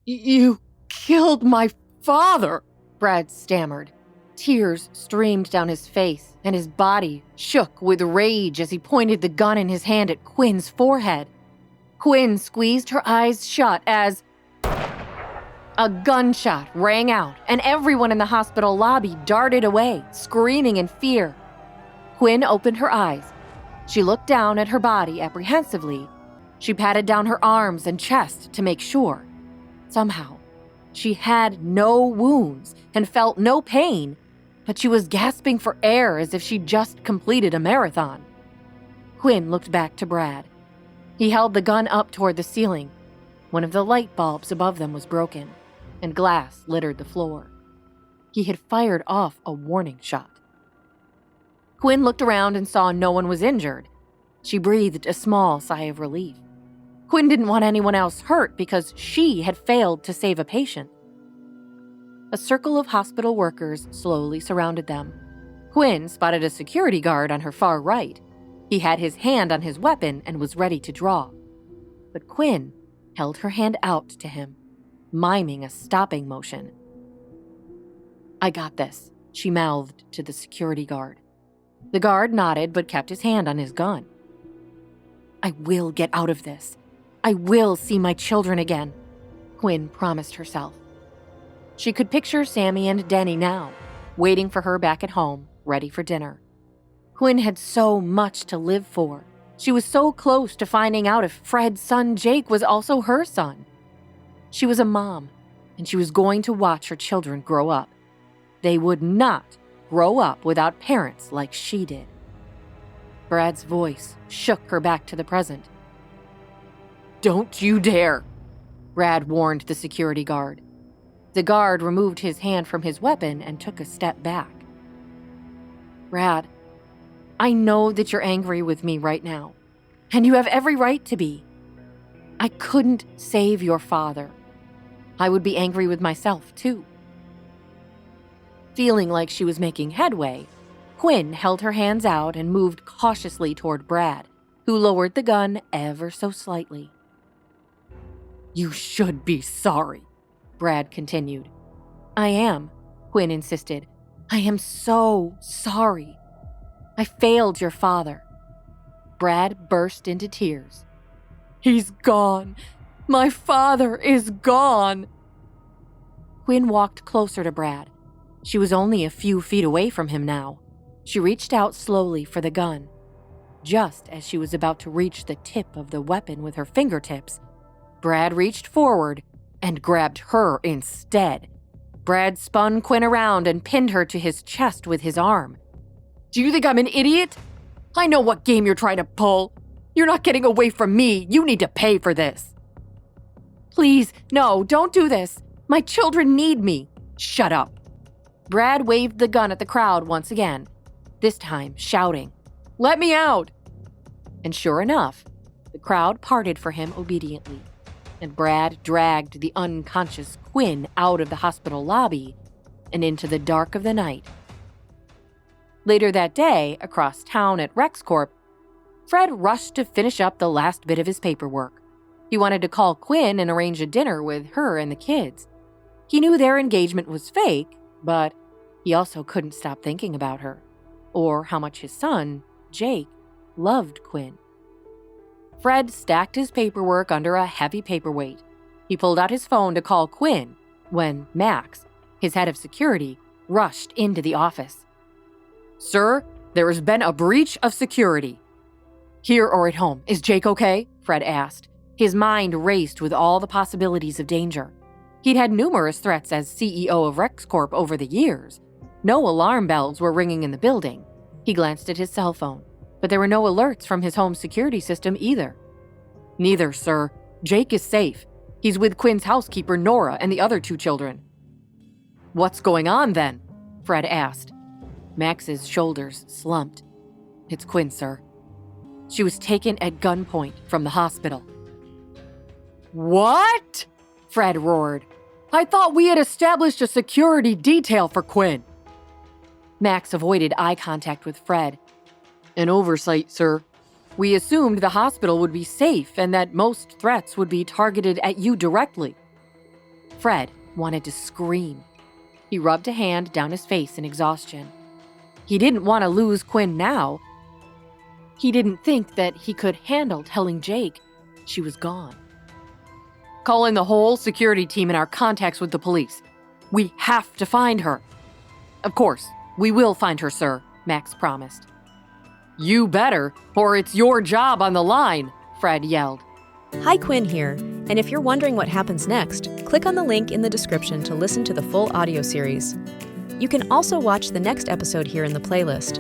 You killed my father, Brad stammered. Tears streamed down his face, and his body shook with rage as he pointed the gun in his hand at Quinn's forehead. Quinn squeezed her eyes shut as a gunshot rang out, and everyone in the hospital lobby darted away, screaming in fear. Quinn opened her eyes. She looked down at her body apprehensively. She patted down her arms and chest to make sure. Somehow, she had no wounds and felt no pain, but she was gasping for air as if she'd just completed a marathon. Quinn looked back to Brad. He held the gun up toward the ceiling. One of the light bulbs above them was broken, and glass littered the floor. He had fired off a warning shot. Quinn looked around and saw no one was injured. She breathed a small sigh of relief. Quinn didn't want anyone else hurt because she had failed to save a patient. A circle of hospital workers slowly surrounded them. Quinn spotted a security guard on her far right. He had his hand on his weapon and was ready to draw. But Quinn held her hand out to him, miming a stopping motion. "I got this," she mouthed to the security guard. The guard nodded but kept his hand on his gun. "I will get out of this. I will see my children again," Quinn promised herself. She could picture Sammy and Denny now, waiting for her back at home, ready for dinner. Quinn had so much to live for. She was so close to finding out if Fred's son Jake was also her son. She was a mom, and she was going to watch her children grow up. They would not grow up without parents like she did. Brad's voice shook her back to the present. "Don't you dare," Brad warned the security guard. The guard removed his hand from his weapon and took a step back. "Brad, I know that you're angry with me right now, and you have every right to be. I couldn't save your father. I would be angry with myself, too." Feeling like she was making headway, Quinn held her hands out and moved cautiously toward Brad, who lowered the gun ever so slightly. "You should be sorry," Brad continued. "I am," Quinn insisted. "I am so sorry. I failed your father." Brad burst into tears. "He's gone. My father is gone." Quinn walked closer to Brad. She was only a few feet away from him now. She reached out slowly for the gun. Just as she was about to reach the tip of the weapon with her fingertips, Brad reached forward and grabbed her instead. Brad spun Quinn around and pinned her to his chest with his arm. "Do you think I'm an idiot? I know what game you're trying to pull. You're not getting away from me. You need to pay for this." "Please, no, don't do this. My children need me." "Shut up." Brad waved the gun at the crowd once again, this time shouting, "Let me out!" And sure enough, the crowd parted for him obediently, and Brad dragged the unconscious Quinn out of the hospital lobby and into the dark of the night. Later that day, across town at RexCorp, Fred rushed to finish up the last bit of his paperwork. He wanted to call Quinn and arrange a dinner with her and the kids. He knew their engagement was fake, but he also couldn't stop thinking about her, or how much his son, Jake, loved Quinn. Fred stacked his paperwork under a heavy paperweight. He pulled out his phone to call Quinn when Max, his head of security, rushed into the office. "Sir, there has been a breach of security." "Here or at home, is Jake okay?" Fred asked. His mind raced with all the possibilities of danger. He'd had numerous threats as CEO of RexCorp over the years. No alarm bells were ringing in the building. He glanced at his cell phone, but there were no alerts from his home security system either. "Neither, sir. Jake is safe. He's with Quinn's housekeeper, Nora, and the other 2 children." "What's going on, then?" Fred asked. Max's shoulders slumped. "It's Quinn, sir. She was taken at gunpoint from the hospital." "What?" Fred roared. "I thought we had established a security detail for Quinn." Max avoided eye contact with Fred. "An oversight, sir. We assumed the hospital would be safe and that most threats would be targeted at you directly." Fred wanted to scream. He rubbed a hand down his face in exhaustion. He didn't want to lose Quinn now. He didn't think that he could handle telling Jake she was gone. Call in the whole security team and our contacts with the police. We have to find her. Of course, we will find her, sir, Max promised. You better, or it's your job on the line, Fred yelled. Hi, Quinn here, and if you're wondering what happens next, click on the link in the description to listen to the full audio series. You can also watch the next episode here in the playlist.